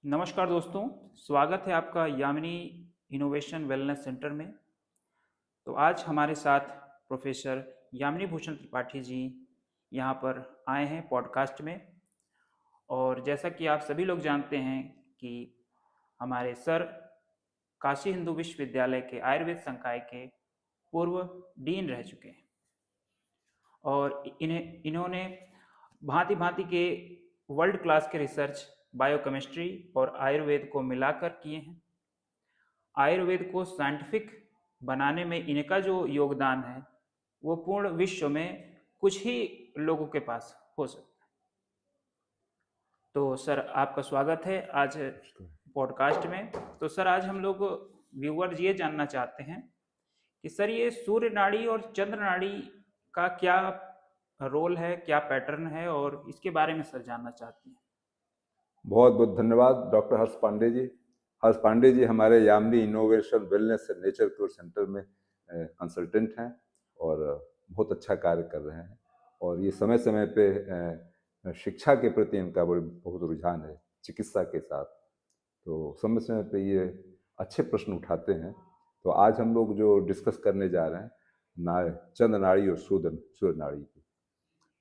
नमस्कार दोस्तों, स्वागत है आपका यामिनी इनोवेशन वेलनेस सेंटर में। तो आज हमारे साथ प्रोफेसर यामिनी भूषण त्रिपाठी जी यहाँ पर आए हैं पॉडकास्ट में। और जैसा कि आप सभी लोग जानते हैं कि हमारे सर काशी हिंदू विश्वविद्यालय के आयुर्वेद संकाय के पूर्व डीन रह चुके हैं और इन्होंने भांति भांति के वर्ल्ड क्लास के रिसर्च बायोकेमिस्ट्री और आयुर्वेद को मिलाकर किए हैं। आयुर्वेद को साइंटिफिक बनाने में इनका जो योगदान है वो पूर्ण विश्व में कुछ ही लोगों के पास हो सकता है। तो सर आपका स्वागत है आज पॉडकास्ट में। तो सर आज हम लोग व्यूअर्स ये जानना चाहते हैं कि सर ये सूर्य नाड़ी और चंद्र नाड़ी का क्या रोल है, क्या पैटर्न है, और इसके बारे में सर जानना चाहते हैं। बहुत बहुत धन्यवाद डॉक्टर हर्ष पांडे जी। हर्ष पांडे जी हमारे Yamini innovation wellness and nature cure centre में कंसल्टेंट हैं और बहुत अच्छा कार्य कर रहे हैं। और ये समय समय पे शिक्षा के प्रति इनका बहुत रुझान है चिकित्सा के साथ। तो समय समय पे ये अच्छे प्रश्न उठाते हैं। तो आज हम लोग जो डिस्कस करने जा रहे हैं चंद्र नाड़ी और सूर्य नाड़ी की।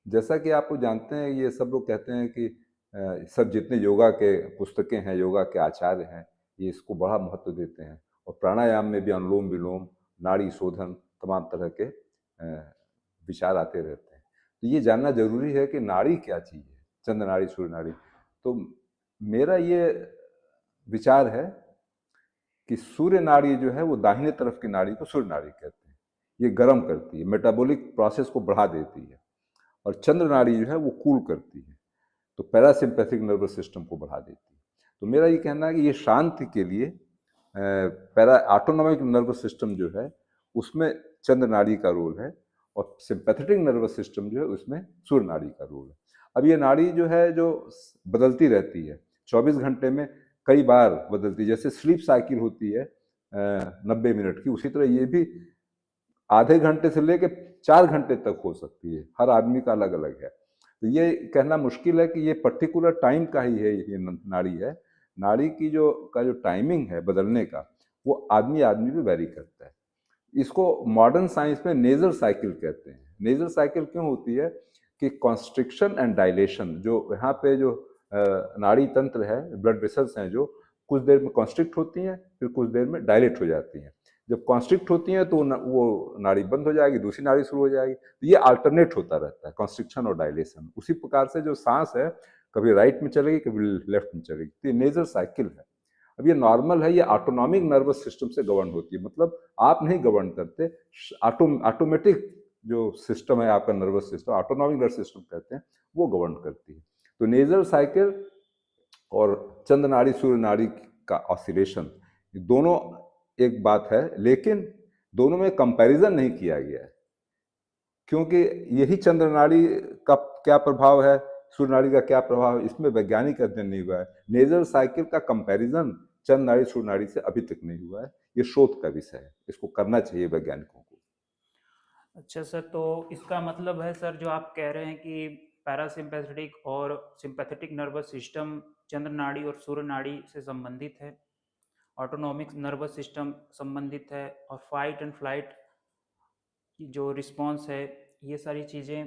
जैसा कि आप जानते हैं, ये सब लोग कहते हैं कि सब जितने योगा के पुस्तकें हैं, योगा के आचार्य हैं, ये इसको बड़ा महत्व देते हैं। और प्राणायाम में भी अनुलोम विलोम, नाड़ी शोधन, तमाम तरह के विचार आते रहते हैं। तो ये जानना जरूरी है कि नाड़ी क्या चीज़ है, चंद्र नाड़ी सूर्य नाड़ी। तो मेरा ये विचार है कि सूर्य नाड़ी जो है वो दाहिने तरफ की नाड़ी को सूर्य नाड़ी कहते हैं। ये गर्म करती है, मेटाबॉलिक प्रोसेस को बढ़ा देती है। और चंद्र नाड़ी जो है वो कूल करती है, तो पैरासिम्पैथिक नर्वस सिस्टम को बढ़ा देती है। तो मेरा ये कहना है कि ये शांति के लिए ऑटोनॉमिक नर्वस सिस्टम जो है उसमें चंद्र नाड़ी का रोल है, और सिंपैथेटिक नर्वस सिस्टम जो है उसमें सूर्य नाड़ी का रोल है। अब ये नाड़ी जो है जो बदलती रहती है, 24 घंटे में कई बार बदलती है। जैसे स्लीप साइकिल होती है 90 मिनट की, उसी तरह ये भी आधे घंटे से लेकर 4 घंटे तक हो सकती है। हर आदमी का अलग अलग है। तो ये कहना मुश्किल है कि ये पर्टिकुलर टाइम का ही है, ये नाड़ी है। नाड़ी की जो टाइमिंग है बदलने का, वो आदमी आदमी पे वेरी करता है। इसको मॉडर्न साइंस में नेजल साइकिल कहते हैं। नेजल साइकिल क्यों होती है कि कॉन्स्ट्रिक्शन एंड डायलेशन, जो यहाँ पे जो नाड़ी तंत्र है, ब्लड वेसल्स हैं, जो कुछ देर में कॉन्स्ट्रिक्ट होती हैं, फिर कुछ देर में डायलेट हो जाती हैं। जब कॉन्स्ट्रिक्ट होती हैं तो वो नाड़ी बंद हो जाएगी, दूसरी नाड़ी शुरू हो जाएगी। तो ये अल्टरनेट होता रहता है, कॉन्स्ट्रिक्शन और डायलेशन। उसी प्रकार से जो सांस है, कभी राइट में चलेगी, कभी लेफ्ट में चलेगी। तो ये नेजल साइकिल है। अब ये नॉर्मल है, ये ऑटोनॉमिक नर्वस सिस्टम से गवर्न होती है। मतलब आप नहीं गवर्न करते, ऑटोमेटिक जो सिस्टम है आपका nervous system, autonomic nervous system कहते हैं, वो गवर्न करती है। तो नेजल साइकिल और चंद्र नाड़ी सूर्य नाड़ी का ऑसिलेशन, दोनों एक बात है, लेकिन दोनों में कंपैरिजन नहीं किया गया है, क्योंकि यही चंद्र नाड़ी का क्या प्रभाव है, सूर्य नाड़ी का क्या प्रभाव है, इसमें वैज्ञानिक अध्ययन नहीं हुआ है। नेजल साइकिल का कंपैरिजन चंद्र नाड़ी सूर्य नाड़ी से अभी तक नहीं हुआ है। ये शोध का विषय है, इसको करना चाहिए वैज्ञानिकों को। अच्छा सर, तो इसका मतलब है सर, जो आप कह रहे हैं कि पैरासिम्पैथेटिक और सिंपैथेटिक नर्वस सिस्टम चंद्र नाड़ी और सूर्य नाड़ी से संबंधित है, ऑटोनॉमिक नर्वस सिस्टम संबंधित है, और फाइट एंड फ्लाइट की जो रिस्पॉन्स है, ये सारी चीज़ें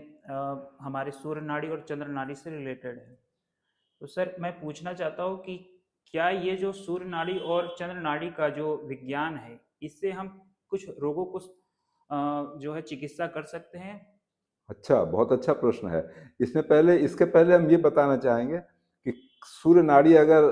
हमारे सूर्य नाड़ी और चंद्र नाड़ी से रिलेटेड है। तो सर मैं पूछना चाहता हूँ कि क्या ये जो सूर्य नाड़ी और चंद्र नाड़ी का जो विज्ञान है, इससे हम कुछ रोगों को जो है चिकित्सा कर सकते हैं? अच्छा, बहुत अच्छा प्रश्न है। इसके पहले हम ये बताना चाहेंगे कि सूर्य नाड़ी अगर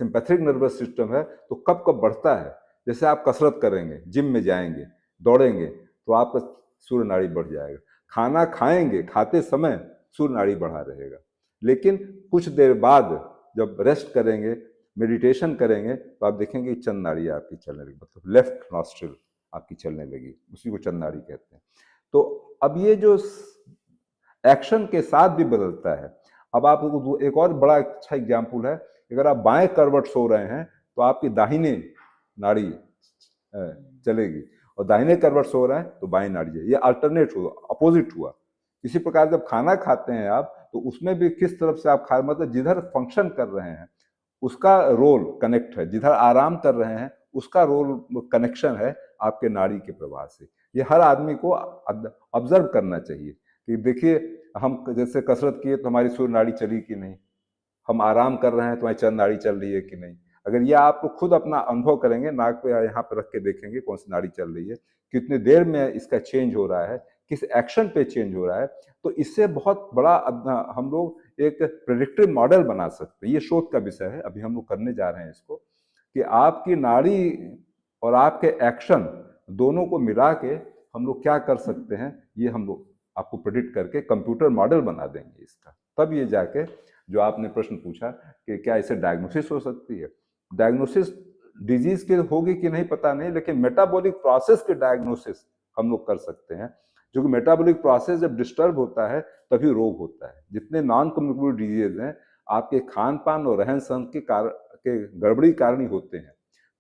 सिंपैथिक नर्वस सिस्टम है तो कब कब बढ़ता है। जैसे आप कसरत करेंगे, जिम में जाएंगे, दौड़ेंगे, तो आपका सूर्य नाड़ी बढ़ जाएगा। खाना खाएंगे, खाते समय सूर्य नाड़ी बढ़ा रहेगा। लेकिन कुछ देर बाद जब रेस्ट करेंगे, मेडिटेशन करेंगे, तो आप देखेंगे चंद्र नाड़ी आपकी चलने लगी, मतलब लेफ्ट नॉस्ट्रिल आपकी चलने लगी। उसी को चंद्र नाड़ी कहते हैं। तो अब ये जो एक्शन के साथ भी बदलता है। अब आपको एक और बड़ा अच्छा एग्जाम्पल है, अगर आप बाएं करवट सो रहे हैं तो आपकी दाहिने नाड़ी चलेगी, और दाहिने करवट सो रहे हैं तो बाएं नाड़ी है। ये अल्टरनेट हुआ, अपोजिट हुआ। इसी प्रकार जब खाना खाते हैं आप, तो उसमें भी किस तरफ से आप खा, मतलब जिधर फंक्शन कर रहे हैं उसका रोल कनेक्ट है, जिधर आराम कर रहे हैं उसका रोल कनेक्शन है आपके नाड़ी के प्रवाह से। ये हर आदमी को ऑब्जर्व करना चाहिए कि देखिए, हम जैसे कसरत किए तो हमारी सूर्य नाड़ी चली कि नहीं, हम आराम कर रहे हैं तो हमारी चंद्र नाड़ी चल रही है कि नहीं। अगर ये आप खुद अपना अनुभव करेंगे, नाक पे यहाँ पे रख के देखेंगे कौन सी नाड़ी चल रही है, कितने देर में इसका चेंज हो रहा है, किस एक्शन पे चेंज हो रहा है, तो इससे बहुत बड़ा हम लोग एक प्रेडिक्टिव मॉडल बना सकते हैं। ये शोध का विषय है, अभी हम लोग करने जा रहे हैं इसको, कि आपकी नाड़ी और आपके एक्शन दोनों को मिला के हम लोग क्या कर सकते हैं, ये हम लोग आपको प्रेडिक्ट करके कंप्यूटर मॉडल बना देंगे इसका। तब ये जाके जो आपने प्रश्न पूछा कि क्या इसे डायग्नोसिस हो सकती है, डायग्नोसिस डिजीज के होगी कि नहीं पता नहीं, लेकिन मेटाबॉलिक प्रोसेस के डायग्नोसिस हम लोग कर सकते हैं। जो कि मेटाबॉलिक प्रोसेस जब डिस्टर्ब होता है तभी रोग होता है। जितने नॉन कम्युनिकेबल डिजीज हैं आपके खान पान और रहन सहन के गड़बड़ी कारण ही होते हैं।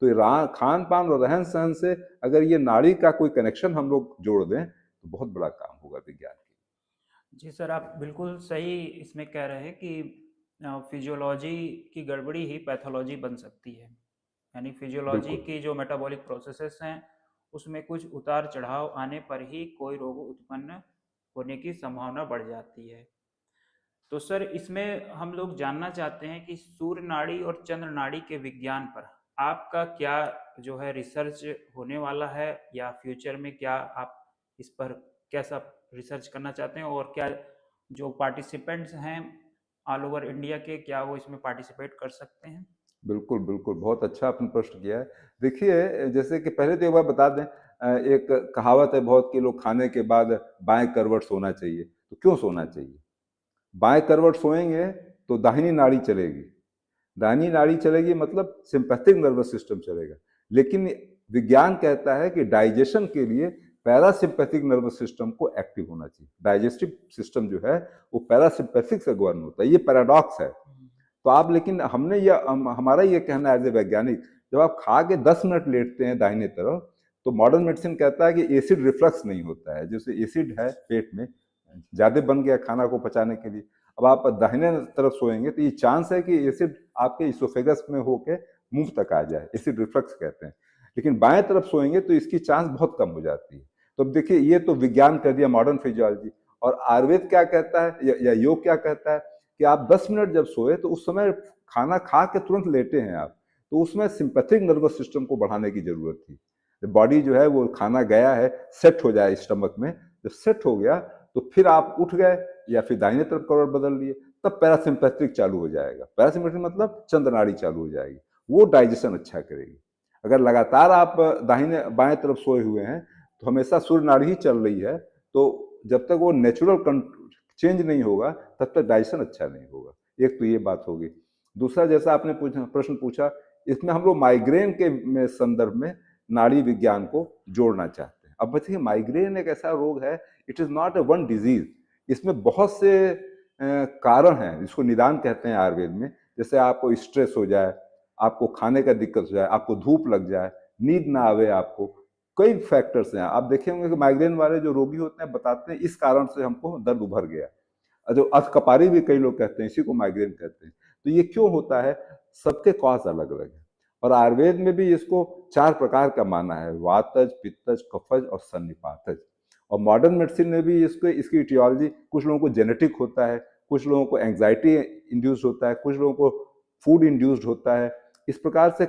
तो खान पान और रहन सहन से अगर ये नाड़ी का कोई कनेक्शन हम लोग जोड़ दें तो बहुत बड़ा काम होगा विज्ञान की। जी सर, आप बिल्कुल सही इसमें कह रहे हैं कि फिजियोलॉजी की गड़बड़ी ही पैथोलॉजी बन सकती है। यानी फिजियोलॉजी बिल्कुल की जो मेटाबॉलिक प्रोसेसेस हैं उसमें कुछ उतार चढ़ाव आने पर ही कोई रोग उत्पन्न होने की संभावना बढ़ जाती है। तो सर, इसमें हम लोग जानना चाहते हैं कि सूर्य नाड़ी और चंद्र नाड़ी के विज्ञान पर आपका क्या जो है रिसर्च होने वाला है, या फ्यूचर में क्या आप इस पर कैसा रिसर्च करना चाहते हैं, और क्या जो पार्टिसिपेंट्स हैं ऑल ओवर इंडिया के, क्या वो इसमें पार्टिसिपेट कर सकते हैं? बिल्कुल बिल्कुल, बहुत अच्छा आपने प्रश्न किया है। देखिए, जैसे कि पहले तो एक बार बता दें, एक कहावत है बहुत कि लोग खाने के बाद बाएं करवट सोना चाहिए। तो क्यों सोना चाहिए? बाएं करवट सोएंगे तो दाहिनी नाड़ी चलेगी, दाहिनी नाड़ी चलेगी मतलब सिंपैथिक नर्वस सिस्टम चलेगा। लेकिन विज्ञान कहता है कि डाइजेशन के लिए पैरासिम्पैथिक नर्वस सिस्टम को एक्टिव होना चाहिए। डाइजेस्टिव सिस्टम जो है वो पैरासिम्पैथिक से गवर्न होता है। ये पैराडॉक्स है। तो आप, लेकिन हमने यह हमारा ये कहना है एज ए वैज्ञानिक, जब आप खा के 10 मिनट लेटते हैं दाहिने तरफ, तो मॉडर्न मेडिसिन कहता है कि एसिड रिफ्लक्स नहीं होता है। जैसे एसिड है पेट में, ज्यादा बन गया खाना को पचाने के लिए, अब आप दाहिने तरफ सोएंगे तो ये चांस है कि एसिड आपके इसोफेगस में होके मुंह तक आ जाए, एसिड रिफ्लक्स कहते हैं। लेकिन बाएं तरफ सोएंगे तो इसकी चांस बहुत कम हो जाती है। तो अब देखिए, ये तो विज्ञान कर दिया, मॉडर्न फिजियोलॉजी। और आयुर्वेद क्या कहता है या योग क्या कहता है कि आप 10 मिनट जब सोए तो उस समय खाना खा के तुरंत लेटे हैं आप, तो उसमें सिंपैथिक नर्वस सिस्टम को बढ़ाने की जरूरत थी। बॉडी जो है वो खाना गया है, सेट हो जाए स्टमक में, जब सेट हो गया तो फिर आप उठ गए या फिर दाहिने तरफ करवट बदल लिए, तब पैरासिम्पैथिक चालू हो जाएगा। पैरासिम्पैथिक मतलब चंद्र नाड़ी चालू हो जाएगी, वो डाइजेशन अच्छा करेगी। अगर लगातार आप दाहिने बाएं तरफ सोए हुए हैं तो हमेशा सूर्य नाड़ी ही चल रही है, तो जब तक वो नेचुरल चेंज नहीं होगा तब तक डाइजेशन अच्छा नहीं होगा। एक तो ये बात होगी। दूसरा, जैसा आपने प्रश्न पूछा, इसमें हम लोग माइग्रेन के संदर्भ में नाड़ी विज्ञान को जोड़ना चाहते हैं। अब देखिए, माइग्रेन एक ऐसा रोग है, it is not a one disease. इसमें बहुत से कारण हैं, इसको निदान कहते हैं आयुर्वेद में। जैसे आपको स्ट्रेस हो जाए, आपको खाने का दिक्कत हो जाए, आपको धूप लग जाए, नींद ना आवे आपको, कई फैक्टर्स हैं। आप देखेंगे कि माइग्रेन वाले जो रोगी होते हैं बताते हैं इस कारण से हमको दर्द उभर गया। जो अधकपारी भी कई लोग कहते हैं, इसी को माइग्रेन कहते हैं। तो ये क्यों होता है? सबके कॉज अलग अलग है। और आयुर्वेद में भी इसको 4 प्रकार का माना है: वातज, पित्तज, कफज और सन्निपातज। और मॉडर्न मेडिसिन में भी इसको, इसकी इटियोलॉजी, कुछ लोगों को जेनेटिक होता है, कुछ लोगों को एंग्जाइटी इंड्यूस्ड होता है, कुछ लोगों को फूड इंड्यूस्ड होता है। इस प्रकार से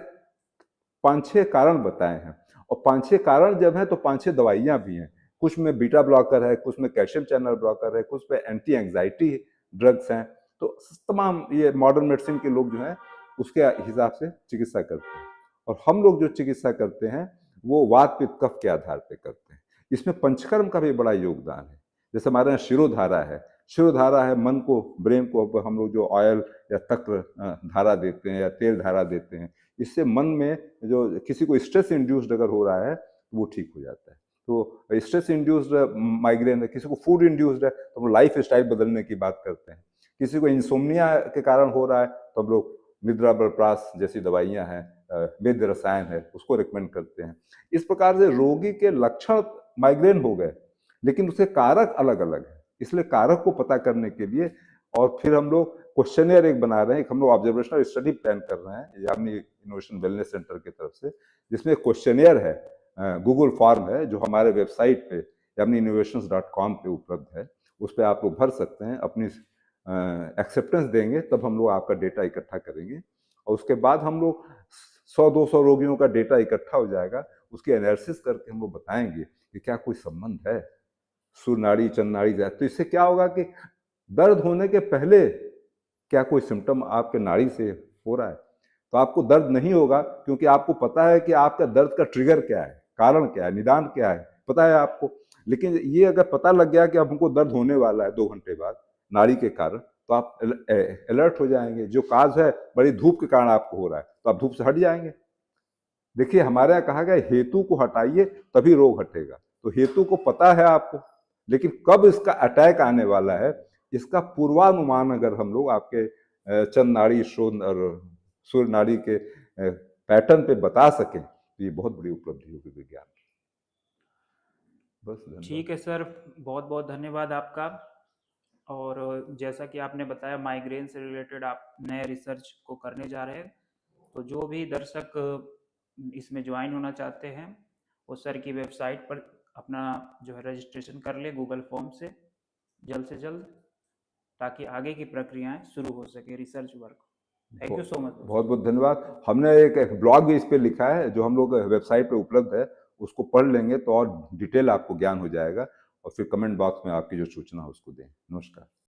5-6 कारण बताए हैं। और 5-6 कारण जब है तो 5-6 दवाइयां भी हैं। कुछ में बीटा ब्लॉकर है, कुछ में कैल्शियम चैनल ब्लॉकर है, कुछ में एंटी एंग्जाइटी ड्रग्स हैं। तो तमाम ये मॉडर्न मेडिसिन के लोग जो हैं उसके हिसाब से चिकित्सा करते हैं। और हम लोग जो चिकित्सा करते हैं वो वात पित्त कफ के आधार पर करते हैं। इसमें पंचकर्म का भी बड़ा योगदान है। जैसे हमारे यहाँ शिरोधारा है, शिरोधारा है, मन को, ब्रेन को हम लोग जो ऑयल या तक्र धारा देते हैं या तेल धारा देते हैं, इससे मन में जो किसी को स्ट्रेस इंड्यूस्ड अगर हो रहा है तो वो ठीक हो जाता है। तो स्ट्रेस इंड्यूस्ड माइग्रेन है, किसी को फूड इंड्यूस्ड है तो हम लाइफ स्टाइल बदलने की बात करते हैं। किसी को इंसोम्निया के कारण हो रहा है तो हम लोग निद्रा बलप्रास जैसी दवाइयां हैं, वेद रसायन है, उसको रिकमेंड करते हैं। इस प्रकार से रोगी के लक्षण माइग्रेन हो गए, लेकिन उसके कारक अलग अलग है। इसलिए कारक को पता करने के लिए और फिर हम लोग क्वेश्चनियर एक बना रहे हैं, एक हम लोग ऑब्जर्वेशनल स्टडी प्लान कर रहे हैं यामिनी इनोवेशन वेलनेस सेंटर की तरफ से, जिसमें क्वेश्चनियर है, गूगल फॉर्म है जो हमारे वेबसाइट पे yaminiinnovations.com पे उपलब्ध है। उस पर आप लोग भर सकते हैं, अपनी एक्सेप्टेंस देंगे तब हम लोग आपका डेटा इकट्ठा करेंगे और उसके बाद हम लोग 100-200 रोगियों का डेटा इकट्ठा हो जाएगा, उसकी एनालिसिस करके हम लोग बताएंगे कि क्या कोई संबंध है सुरनाड़ी चंदनाड़ी जाए। तो इससे क्या होगा कि दर्द होने के पहले क्या कोई सिम्टम आपके नाड़ी से हो रहा है तो आपको दर्द नहीं होगा, क्योंकि आपको पता है कि आपका दर्द का ट्रिगर क्या है, कारण क्या है, निदान क्या है, पता है आपको। लेकिन ये अगर पता लग गया कि अब हमको दर्द होने वाला है 2 घंटे बाद नाड़ी के कारण, तो आप अलर्ट हो जाएंगे। जो काज है बड़ी धूप के कारण आपको हो रहा है तो आप धूप से हट जाएंगे। देखिए हमारे यहाँ कहा गया हेतु को हटाइए तभी रोग हटेगा। तो हेतु को पता है आपको, लेकिन कब इसका अटैक आने वाला है इसका पूर्वानुमान अगर हम लोग आपके चंद नाड़ी और सूर्य नाड़ी के पैटर्न पे बता सकें तो ये बहुत बड़ी उपलब्धि होगी विज्ञान की। बस ठीक है सर, बहुत बहुत धन्यवाद आपका। और जैसा कि आपने बताया माइग्रेन से रिलेटेड आप नए रिसर्च को करने जा रहे हैं, तो जो भी दर्शक इसमें ज्वाइन होना चाहते हैं वो सर की वेबसाइट पर अपना जो है रजिस्ट्रेशन कर ले गूगल फॉर्म से जल्द, ताकि आगे की प्रक्रियाएं शुरू हो सके research work. Thank you so much. बहुत बहुत धन्यवाद। हमने एक ब्लॉग भी इस पे लिखा है जो हम लोग वेबसाइट पे उपलब्ध है, उसको पढ़ लेंगे तो और डिटेल आपको ज्ञान हो जाएगा और फिर कमेंट बॉक्स में आपकी जो सूचना है उसको दें। नमस्कार।